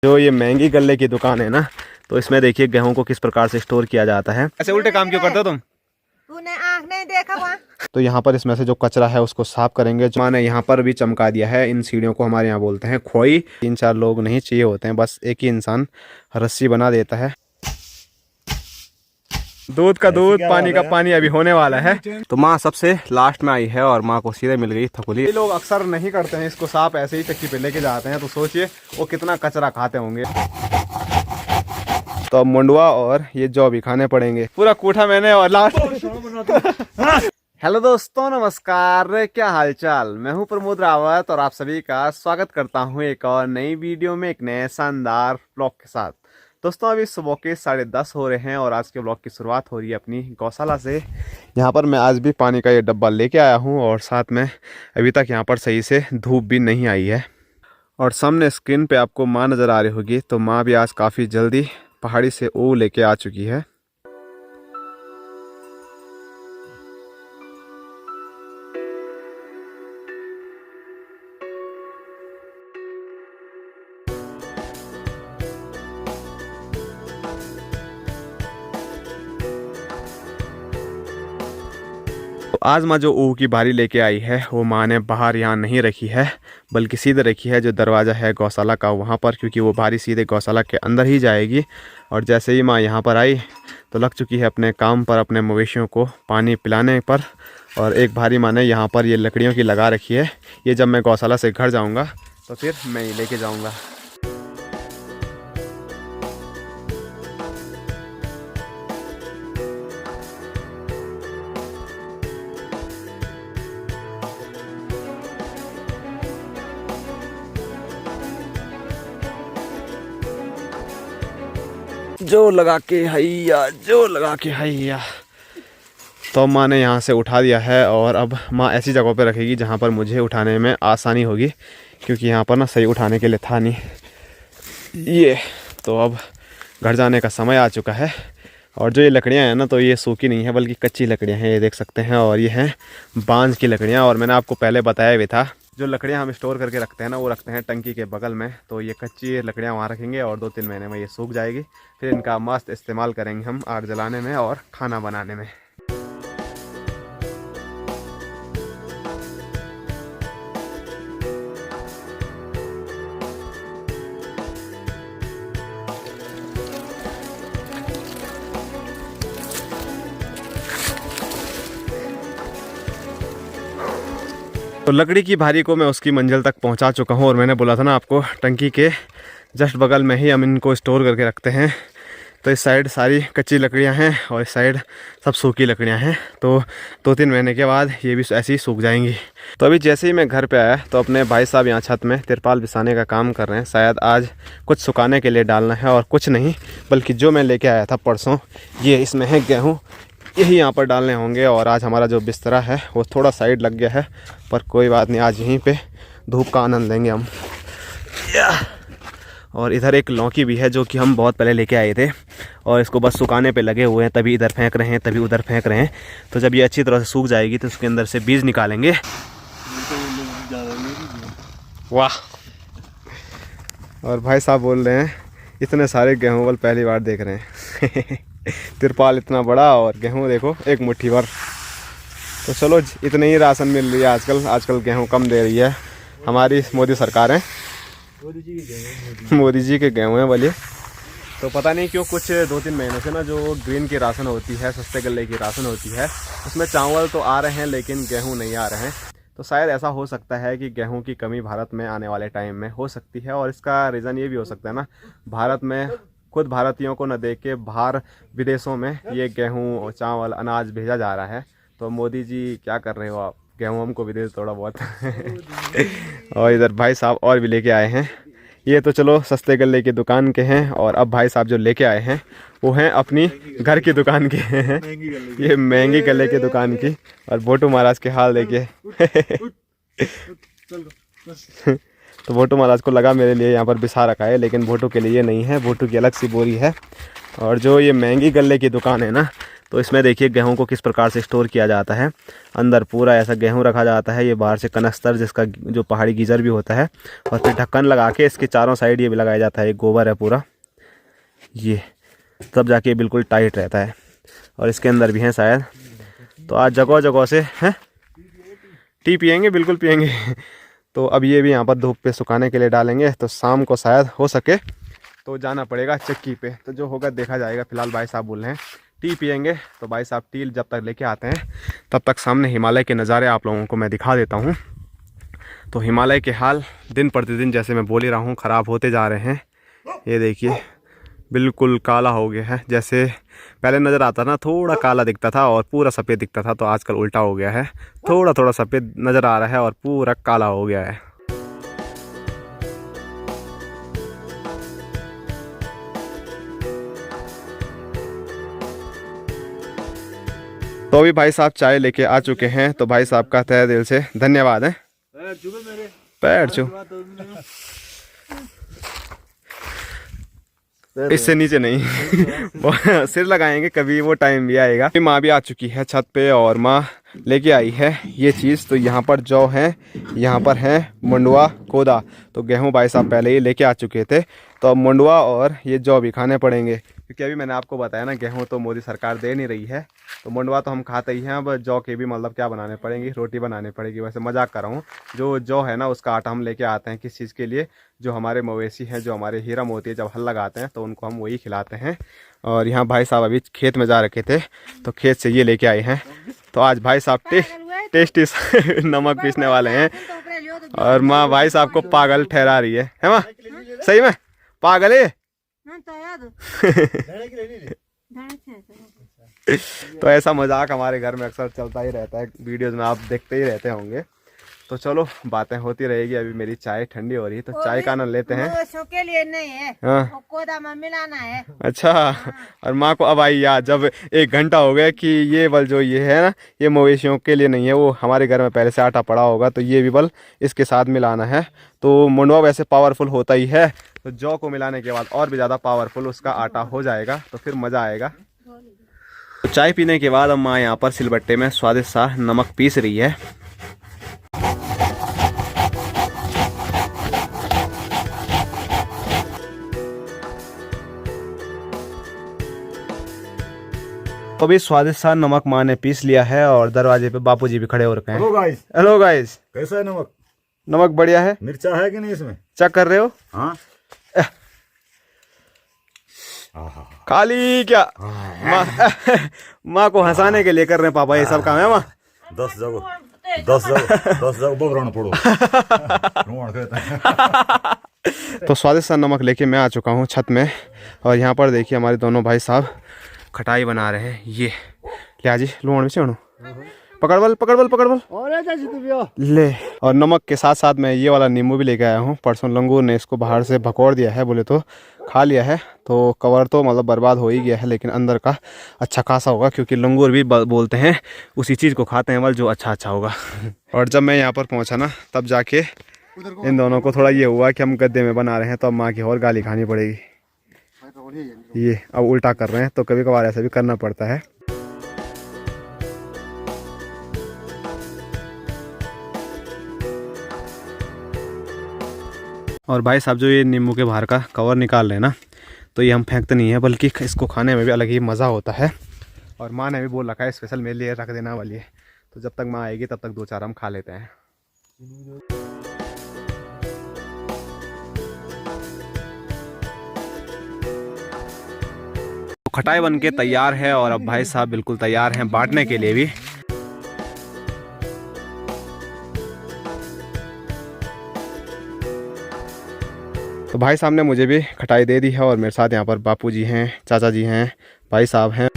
जो ये महंगी गल्ले की दुकान है ना, तो इसमें देखिए गेहूं को किस प्रकार से स्टोर किया जाता है। ऐसे उल्टे काम क्यों करते हो तुम? तूने आँख नहीं देखा वहाँ? तो यहाँ पर इसमें से जो कचरा है उसको साफ करेंगे। जो मैंने यहाँ पर भी चमका दिया है, इन सीढ़ियों को हमारे यहाँ बोलते हैं खोई। 3-4 लोग नहीं चाहिए होते हैं, बस एक ही इंसान रस्सी बना देता है। दूध का दूध, पानी का पानी अभी होने वाला है। तो माँ सबसे लास्ट में आई है और माँ को सीधे मिल गई थकुली। ये लोग अक्सर नहीं करते हैं इसको साफ, ऐसे ही चक्की पे लेके जाते हैं। तो सोचिए वो कितना कचरा खाते होंगे। तो अब मुंडवा और ये जौ भी खाने पड़ेंगे। पूरा कूठा मैंने और लास्ट। हेलो दोस्तों, नमस्कार, क्या हालचाल। मैं हूं प्रमोद रावत और आप सभी का स्वागत करता हूं एक और नई वीडियो में, एक नए शानदार ब्लॉग के साथ। दोस्तों अभी सुबह के 10:30 हो रहे हैं और आज के ब्लॉग की शुरुआत हो रही है अपनी गौशाला से। यहाँ पर मैं आज भी पानी का ये डब्बा लेके आया हूँ और साथ में अभी तक यहाँ पर सही से धूप भी नहीं आई है। और सामने स्क्रीन पे आपको माँ नज़र आ रही होगी, तो माँ भी आज काफ़ी जल्दी पहाड़ी से ऊँग लेके आ चुकी है। तो आज माँ जो ऊँग की बारी लेके आई है वो माँ ने बाहर यहाँ नहीं रखी है, बल्कि सीधे रखी है जो दरवाज़ा है गौशाला का वहाँ पर, क्योंकि वो बारी सीधे गौशाला के अंदर ही जाएगी। और जैसे ही माँ यहाँ पर आई तो लग चुकी है अपने काम पर, अपने मवेशियों को पानी पिलाने पर। और एक भारी माँ ने यहाँ पर ये लकड़ियों की लगा रखी है। ये जब मैं गौशाला से घर जाऊँगा तो फिर मैं ये लेके जाऊँगा। जो लगा के हैया, जो लगा के हैया। तो माँ ने यहाँ से उठा दिया है और अब माँ ऐसी जगह पे रखेगी जहाँ पर मुझे उठाने में आसानी होगी, क्योंकि यहाँ पर ना सही उठाने के लिए था नहीं ये। तो अब घर जाने का समय आ चुका है। और जो ये लकड़ियाँ हैं ना, तो ये सूखी नहीं है बल्कि कच्ची लकड़ियाँ हैं, ये देख सकते हैं। और ये हैं बांज की लकड़ियाँ। और मैंने आपको पहले बताया भी था, जो लकड़ियाँ हम स्टोर करके रखते हैं ना, वो रखते हैं टंकी के बगल में। तो ये कच्ची लकड़ियाँ वहाँ रखेंगे और 2-3 महीने में ये सूख जाएगी। फिर इनका मस्त इस्तेमाल करेंगे हम आग जलाने में और खाना बनाने में। तो लकड़ी की भारी को मैं उसकी मंजिल तक पहुंचा चुका हूं। और मैंने बोला था ना आपको, टंकी के जस्ट बगल में ही हम इनको स्टोर करके रखते हैं। तो इस साइड सारी कच्ची लकड़ियां हैं और इस साइड सब सूखी लकड़ियां हैं। तो 2-3 महीने के बाद ये भी ऐसे ही सूख जाएंगी। तो अभी जैसे ही मैं घर पे आया तो अपने भाई साहब यहाँ छत में तिरपाल बिछाने का काम कर रहे हैं। शायद आज कुछ सुखाने के लिए डालना है और कुछ नहीं, बल्कि जो मैं लेके आया था परसों, ये इसमें है गेहूँ, यही यहाँ पर डालने होंगे। और आज हमारा जो बिस्तरा है वो थोड़ा साइड लग गया है, पर कोई बात नहीं, आज यहीं पे धूप का आनंद लेंगे हम। और इधर एक लौकी भी है जो कि हम बहुत पहले लेके आए थे और इसको बस सुखाने पे लगे हुए हैं। तभी इधर फेंक रहे हैं, तभी उधर फेंक रहे हैं। तो जब ये अच्छी तरह से सूख जाएगी तो उसके अंदर से बीज निकालेंगे। वाह। और भाई साहब बोल रहे हैं इतने सारे गेहूँ वाल पहली बार देख रहे हैं। तिरपाल इतना बड़ा और गेहूँ देखो एक मुट्ठी भर। तो चलो, इतने ही राशन मिल रही है आजकल गेहूँ कम दे रही है हमारी मोदी सरकार है। मोदी जी के गेहूँ हैं बोलिए। तो पता नहीं क्यों कुछ 2-3 महीनों से ना जो ग्रीन की राशन होती है, सस्ते गले की राशन होती है, उसमें चावल तो आ रहे हैं लेकिन गेहूँ नहीं आ रहे हैं। तो शायद ऐसा हो सकता है कि गेहूं की कमी भारत में आने वाले टाइम में हो सकती है। और इसका रीज़न ये भी हो सकता है ना, भारत में खुद भारतीयों को न देख के बाहर विदेशों में ये गेहूं, चावल, अनाज भेजा जा रहा है। तो मोदी जी क्या कर रहे हो आप, गेहूं हमको भी दे थोड़ा बहुत। और इधर भाई साहब और भी लेके आए हैं। ये तो चलो सस्ते गले की दुकान के हैं। और अब भाई साहब जो लेके आए हैं वो हैं अपनी घर की दुकान के हैं, ये महंगी गले की दुकान की। और भोटू महाराज के हाल देखिए। तो भोटू महाराज को लगा मेरे लिए यहाँ पर बिछा रखा है, लेकिन भोटू के लिए नहीं है, भोटू की अलग सी बोरी है। और जो ये महंगी गले की दुकान है ना, तो इसमें देखिए गेहूं को किस प्रकार से स्टोर किया जाता है। अंदर पूरा ऐसा गेहूं रखा जाता है, ये बाहर से कनस्तर जिसका जो पहाड़ी गीजर भी होता है, और फिर ढक्कन लगा के इसके चारों साइड ये भी लगाया जाता है। ये गोबर है पूरा, ये तब जाके बिल्कुल टाइट रहता है। और इसके अंदर भी हैं शायद। तो आज जगह जगह से हैं टी पियेंगे, बिल्कुल पियेंगे। तो अब ये भी यहाँ पर धूप पे सुखाने के लिए डालेंगे, तो शाम को शायद हो सके तो जाना पड़ेगा चक्की पे। तो जो होगा देखा जाएगा। फिलहाल भाई साहब बोल रहे हैं टी पियेंगे, तो भाई साहब टी जब तक लेके आते हैं तब तक सामने हिमालय के नज़ारे आप लोगों को मैं दिखा देता हूँ। तो हिमालय के हाल दिन प्रतिदिन, जैसे मैं बोल ही रहा हूँ, ख़राब होते जा रहे हैं। ये देखिए बिल्कुल काला हो गया है। जैसे पहले नज़र आता ना थोड़ा काला दिखता था और पूरा सफ़ेद दिखता था, तो आजकल उल्टा हो गया है। थोड़ा थोड़ा सफ़ेद नज़र आ रहा है और पूरा काला हो गया है। तो अभी भाई साहब चाय लेके आ चुके हैं, तो भाई साहब का तहे दिल से धन्यवाद है। पैर छू, इससे नीचे नहीं। सिर लगाएंगे कभी, वो टाइम भी आएगा। माँ भी आ चुकी है छत पे और माँ लेके आई है ये चीज़। तो यहाँ पर जौ है, यहाँ पर है मंडुआ कोदा। तो गेहूँ भाई साहब पहले ही लेके आ चुके थे, तो अब मंडुआ और ये जौ भी खाने पड़ेंगे, क्योंकि अभी मैंने आपको बताया ना गेहूँ तो मोदी सरकार दे नहीं रही है। तो मंडुआ तो हम खाते ही हैं, अब जौ के भी मतलब क्या बनाने पड़ेंगी, रोटी बनानी पड़ेगी। वैसे मजाक कर रहा हूँ। जो जौ है ना उसका आटा हम लेके आते हैं किस चीज़ के लिए, जो हमारे मवेशी हैं, जो हमारे हीरा मोती है, जब हल लगाते हैं तो उनको हम वही खिलाते हैं। और यहाँ भाई साहब अभी खेत में जा रखे थे, तो खेत से ये लेके आए हैं। तो आज भाई साहब टेस्टी नमक पीसने वाले हैं, और माँ भाई साहब को पागल ठहरा रही है माँ? सही में पागल है। तो ऐसा मजाक हमारे घर में अक्सर चलता ही रहता है, वीडियोस में आप देखते ही रहते होंगे। तो चलो बातें होती रहेगी। अभी मेरी चाय ठंडी हो रही है, तो चाय का आनंद लेते हैं। के लिए नहीं है, हाँ कोदा में मिलाना है। अच्छा। और माँ को अब आई याद, जब 1 घंटा हो गया कि ये बल जो ये है ना, ये मवेशियों के लिए नहीं है, वो हमारे घर में पहले से आटा पड़ा होगा, तो ये भी बल इसके साथ मिलाना है। तो मंडुआ वैसे पावरफुल होता ही है, तो जौ को मिलाने के बाद और भी ज़्यादा पावरफुल उसका आटा हो जाएगा, तो फिर मज़ा आएगा। तो चाय पीने के बाद अब माँ यहाँ पर सिलबट्टे में स्वादिष्ट सा नमक पीस रही है। तो अभी स्वादिष्ट सा नमक माँ ने पीस लिया है, और दरवाजे पे बापूजी भी खड़े हो रखे हैं। Hello guys. हेलो गाइस, कैसा है नमक? नमक बढ़िया है। मिर्चा है कि नहीं इसमें? चेक कर रहे हो? हाँ। खाली क्या माँ को हंसाने के लिए कर रहे हैं पापा ये सब काम है माँ। 10 जगह बगराना पड़ो। तो स्वादिष्ट सा नमक लेके मैं आ चुका हूँ छत में, और यहाँ पर देखिए हमारे दोनों भाई साहब खटाई बना रहे हैं। ये लिया जी लूण में पकड़ बल ले। और नमक के साथ साथ मैं ये वाला नींबू भी लेके आया हूँ। परसों लंगूर ने इसको बाहर से भकोड़ दिया है, बोले तो खा लिया है। तो कवर तो मतलब बर्बाद हो ही गया है, लेकिन अंदर का अच्छा खासा होगा, क्योंकि लंगूर भी बोलते हैं उसी चीज़ को खाते हैं बल जो अच्छा होगा। और जब मैं यहाँ पर पहुँचा ना, तब जाके इन दोनों को थोड़ा ये हुआ कि हम गद्दे में बना रहे हैं, तो अब माँ की और गाली खानी पड़ेगी। ये अब उल्टा कर रहे हैं, तो कभी कभार ऐसा भी करना पड़ता है। और भाई साहब जो ये नींबू के बाहर का कवर निकाल रहे हैं ना, तो ये हम फेंकते नहीं है, बल्कि इसको खाने में भी अलग ही मज़ा होता है। और माँ ने भी बोल रखा है स्पेशल मेरे लिए रख देना वाली है, तो जब तक माँ आएगी तब तक 2-4 हम खा लेते हैं। खटाई बन के तैयार है, और अब भाई साहब बिल्कुल तैयार हैं बांटने के लिए भी। तो भाई साहब ने मुझे भी खटाई दे दी है, और मेरे साथ यहाँ पर बापूजी हैं, चाचा जी हैं, भाई साहब हैं।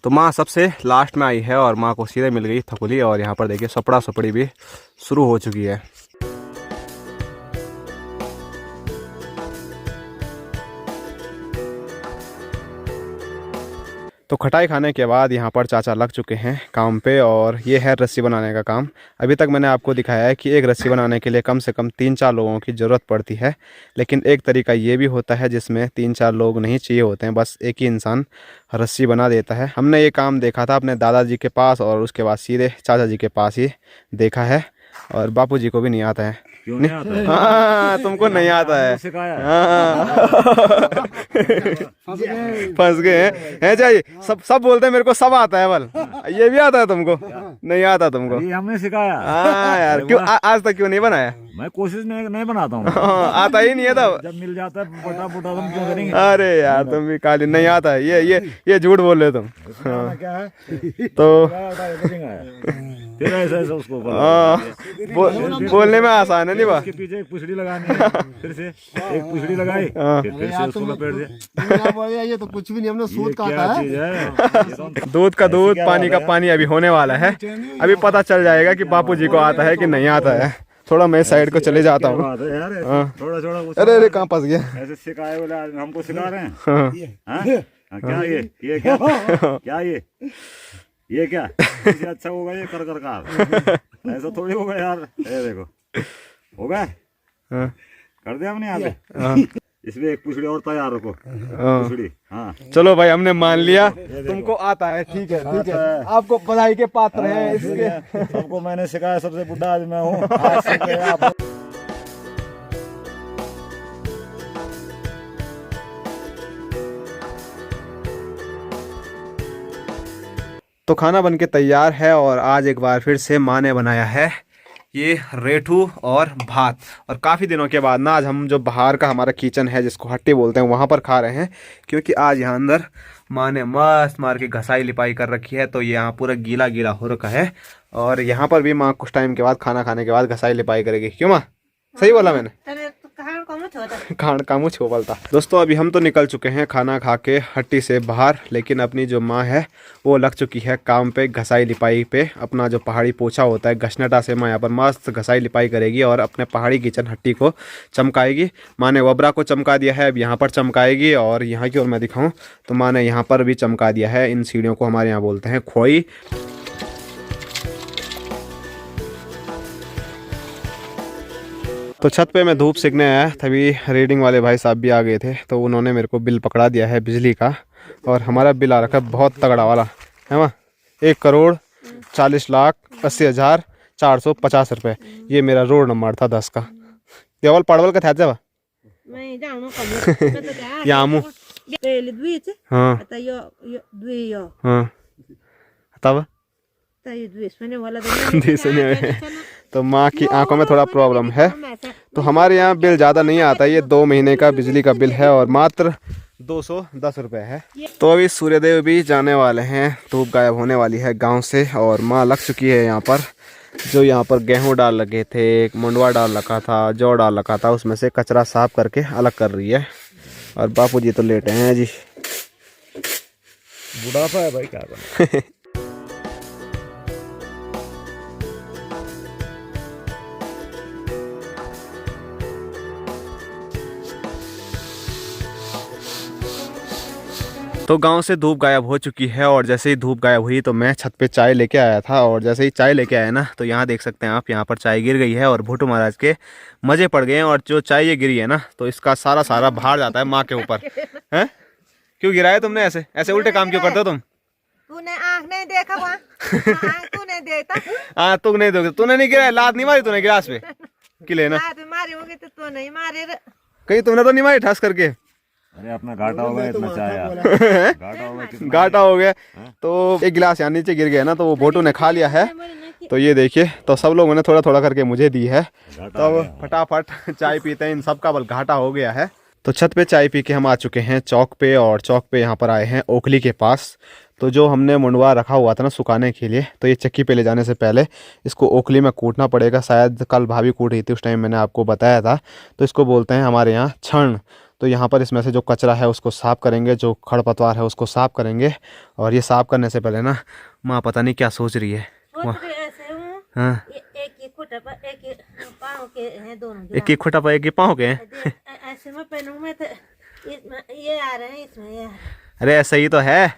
तो माँ सबसे लास्ट में आई है, और माँ को सीधे मिल गई थकुली, और यहाँ पर देखिए सपड़ा सपड़ी भी शुरू हो चुकी है। तो खटाई खाने के बाद यहाँ पर चाचा लग चुके हैं काम पे और ये है रस्सी बनाने का काम। अभी तक मैंने आपको दिखाया है कि एक रस्सी बनाने के लिए कम से कम 3-4 लोगों की ज़रूरत पड़ती है, लेकिन एक तरीका ये भी होता है जिसमें 3-4 लोग नहीं चाहिए होते हैं, बस एक ही इंसान रस्सी बना देता है। हमने ये काम देखा था अपने दादाजी के पास और उसके बाद सीधे चाचा जी के पास ही देखा है, और बापूजी को भी नहीं आता है। क्यों नहीं आता है? हाँ, तुमको नहीं आता है। सिखाया है। हाँ। फंस गए हैं चाहिए। सब बोलते हैं मेरे को सब आता है, बल ये भी आता है तुमको? नहीं आता तुमको? ये हमने सिखाया। हाँ यार, क्यों आज तक क्यों नहीं बनाया? मैं कोशिश नहीं बनाता हूँ। आता ही नहीं है तब। जब मिल जाता है बटा बटा तुम क्यों करेंगे? अरे यार तुम भी काली नहीं आता है, ये झूठ बोल रहे हो तुम। हाँ। क्या है तो फिर ऐसा उसको बोलने में आसान है नहीं बा। उसके पीछे एक पुछड़ी लगानी है, फिर से एक पुछड़ी लगाई, फिर से उसको लपेट दिया। ये तो कुछ भी नहीं, हमने ये सूद क्या काटा है। चीज है? दूध का दूध, पानी का पानी अभी होने वाला है। अभी पता चल जाएगा कि बापूजी को आता है कि नहीं आता है। थोड़ा मैं साइड को चले जाता हूँ। थोड़ा थोड़ा अरे अरे कहाँ फंस गया? ऐसे सिखाए बोले हमको सिखा रहे हैं। हाँ। हाँ, क्या ये क्या क्या ये क्या इससे अच्छा होगा ये कर का ऐसा थोड़ी होगा यार। ये देखो हो गया, हाँ। कर दिया हमने यहाँ पे। हाँ। इसमें एक पुछड़ी और तैयार रखो। हाँ। पुछड़ी, हाँ चलो भाई हमने मान लिया तुमको आता है, ठीक है ठीक है, आपको बधाई के पात्र हैं इसके। सबको मैंने सिखाया, सबसे बुढ़ा आदमी मैं हूँ। आज सीख गए आप। तो खाना बनके तैयार है और आज एक बार फिर से माँ ने बनाया है ये रेठू और भात। और काफ़ी दिनों के बाद ना आज हम जो बाहर का हमारा किचन है जिसको हट्टी बोलते हैं वहाँ पर खा रहे हैं, क्योंकि आज यहाँ अंदर माँ ने मस्त मार के घसाई लिपाई कर रखी है, तो यहाँ पूरा गीला गीला हो रखा है। और यहाँ पर भी माँ कुछ टाइम के बाद खाना खाने के बाद घसाई लिपाई करेगी। क्यों माँ, सही बोला मैंने? खान का मुँह छोपलता। दोस्तों अभी हम तो निकल चुके हैं खाना खा के हट्टी से बाहर, लेकिन अपनी जो माँ है वो लग चुकी है काम पे, घसाई लिपाई पे। अपना जो पहाड़ी पोछा होता है घसनटा से माँ यहाँ पर मस्त घसाई लिपाई करेगी और अपने पहाड़ी किचन हट्टी को चमकाएगी। माँ ने वबरा को चमका दिया है, अब यहाँ पर चमकाएगी। और यहाँ की ओर मैं दिखाऊँ तो माँ ने यहाँ पर भी चमका दिया है। इन सीढ़ियों को हमारे यहाँ बोलते हैं खोई। तो छत पे मैं धूप सेकने आया, तभी रीडिंग वाले भाई साहब भी आ गए थे, तो उन्होंने मेरे को बिल पकड़ा दिया है बिजली का। और हमारा बिल आ रखा है बहुत तगड़ा वाला है वहाँ, 1,40,80,450 रुपये। ये मेरा रोड नंबर था 10 का। केवल पड़वल का था जब यामू। हाँ हाँ तब तो माँ की आंखों में थोड़ा प्रॉब्लम है, तो हमारे यहाँ बिल ज़्यादा नहीं आता। ये 2 महीने का बिजली का बिल है और मात्र 210 रुपये है। तो अभी सूर्यदेव भी जाने वाले हैं, धूप गायब होने वाली है गांव से। और माँ लग चुकी है यहाँ पर। जो यहाँ पर गेहूँ डाल लगे थे, एक मंडवा डाल रखा था, जौ डाल रखा था, उसमें से कचरा साफ करके अलग कर रही है। और बापू जी तो लेटे हैं जी। बुढ़ापा है भाई, क्या करना। तो गांव से धूप गायब हो चुकी है और जैसे ही धूप गायब हुई तो मैं छत पे चाय लेके आया था। और जैसे ही चाय लेके आया ना तो यहाँ देख सकते हैं आप, यहाँ पर चाय गिर गई है और भुट्टो महाराज के मज़े पड़ गए हैं। और जो चाय ये गिरी है ना तो इसका सारा बाहर जाता है माँ के ऊपर। हैं क्यों गिराया तुमने? ऐसे उल्टे काम क्यों करते हो तुम? तूने आँख नहीं देखा वहाँ? तू नहीं देखता? हाँ तू नहीं दोगे, तूने नहीं गिराया, लात नहीं मारी तूने गिलास पे कि लेना? मारी होगी तो तू नहीं मारे। कहीं तुमने तो नहीं मारी ठस करके? अरे अपना घाटा हो गया, इतना चाय यार। घाटा हो गया। तो एक गिलास यहाँ नीचे गिर गया ना तो वो भोटू ने खा लिया है। तो ये देखिए, तो सब लोगों ने थोड़ा थोड़ा करके मुझे दी है। तो अब फटाफट चाय पीते हैं, इन सब का बल घाटा हो गया है। तो छत पे चाय पी के हम आ चुके हैं चौक पे, और चौक पे यहाँ पर आए हैं ओखली के पास। तो जो हमने मुंडवा रखा हुआ था ना सुखाने के लिए, तो ये चक्की पे ले जाने से पहले इसको ओखली में कूटना पड़ेगा। शायद कल भाभी कूट रही थी, उस टाइम मैंने आपको बताया था। तो इसको बोलते हैं हमारे यहाँ छण। तो यहाँ पर इसमें से जो कचरा है उसको साफ़ करेंगे, जो खरपतवार है उसको साफ़ करेंगे। और ये साफ़ करने से पहले ना माँ पता नहीं क्या सोच रही है। हाँ एक खुटा पर एक ही पाँव के हैं। ऐसे में पहनूं मैं तो ये आ रहे हैं इसमें। अरे ऐसा ही तो है,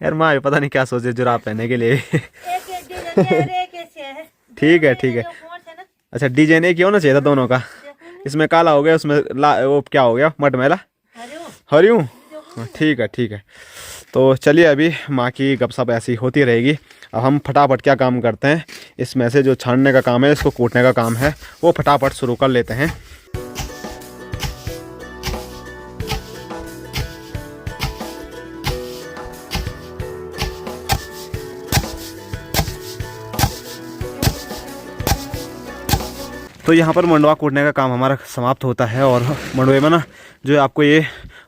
यार माँ पता नहीं क्या सोचे जुराब पहनने के लिए। एक एक डिजाइन है, एक ऐसे है। ठीक है ठीक है। जो फोर्स है ना, अच्छा डिजाइन एक ही होना चाहिए था दोनों का। इसमें काला हो गया, उसमें वो क्या हो गया मटमैला अरे वो हरियूं। हाँ, ठीक है ठीक है। तो चलिए अभी माँ की गपशप ऐसी होती रहेगी। अब हम फटाफट क्या काम करते हैं, इसमें से जो छानने का काम है, इसको कूटने का काम है, वो फटाफट शुरू कर लेते हैं। तो यहाँ पर मंडवा कूटने का काम हमारा समाप्त होता है और मंडवे में ना जो आपको ये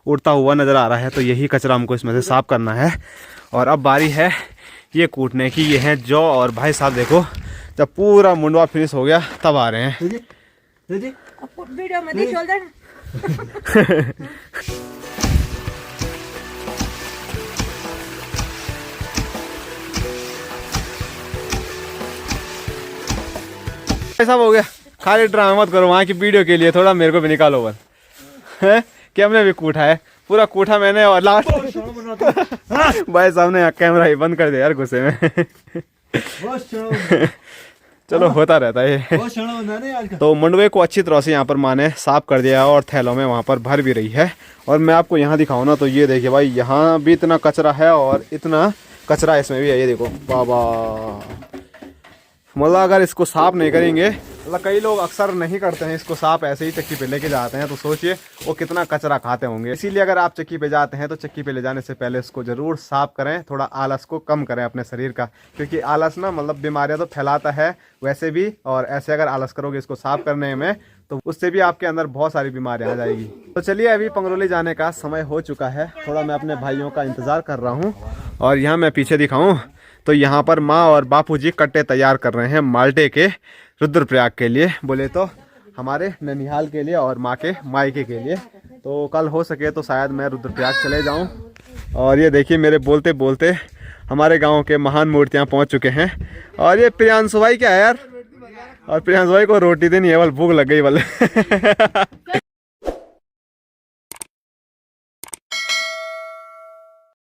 उड़ता हुआ नज़र आ रहा है, तो यही कचरा हमको इसमें से साफ़ करना है। और अब बारी है ये कूटने की। ये है जौ, और भाई साहब देखो जब पूरा मुंडवा फिनिश हो गया तब आ रहे हैं। अब वीडियो में देख चल दे। ऐसा हो गया, खाली ड्रामा मत करो, वहाँ की वीडियो के लिए थोड़ा मेरे को भी निकालो बस। है कि हमने भी कूटा है, पूरा कूटा मैंने, और लास्ट भाई साहब ने कैमरा ही बंद कर दिया यार गुस्से में। चलो होता रहता है। तो मंडवे को अच्छी तरह से यहाँ पर माँ ने साफ कर दिया है और थैलों में वहाँ पर भर भी रही है। और मैं आपको यहाँ दिखाऊँ ना, तो ये देखिए भाई, यहाँ भी इतना कचरा है और इतना कचरा इसमें भी है। ये देखो बाबा, मतलब अगर इसको साफ नहीं करेंगे, मतलब कई लोग अक्सर नहीं करते हैं इसको साफ, ऐसे ही चक्की पे लेके जाते हैं, तो सोचिए वो कितना कचरा खाते होंगे। इसीलिए अगर आप चक्की पे जाते हैं तो चक्की पे ले जाने से पहले इसको ज़रूर साफ करें, थोड़ा आलस को कम करें अपने शरीर का, क्योंकि आलस ना मतलब बीमारियां तो फैलाता है वैसे भी, और ऐसे अगर आलस करोगे इसको साफ करने में तो उससे भी आपके अंदर बहुत सारी बीमारियां आ जाएगी। तो चलिए अभी पंगरोली जाने का समय हो चुका है, थोड़ा मैं अपने भाइयों का इंतज़ार कर रहा हूँ। और यहाँ मैं पीछे दिखाऊँ तो यहाँ पर माँ और बापूजी कट्टे तैयार कर रहे हैं माल्टे के रुद्रप्रयाग के लिए, बोले तो हमारे ननिहाल के लिए और माँ के मायके के लिए। तो कल हो सके तो शायद मैं रुद्रप्रयाग चले जाऊँ। और ये देखिए मेरे बोलते बोलते हमारे गांव के महान मूर्तियाँ पहुँच चुके हैं। और ये प्रियांशु भाई क्या है यार, और प्रियांशु भाई को रोटी देनी है, बल भूख लग गई बल।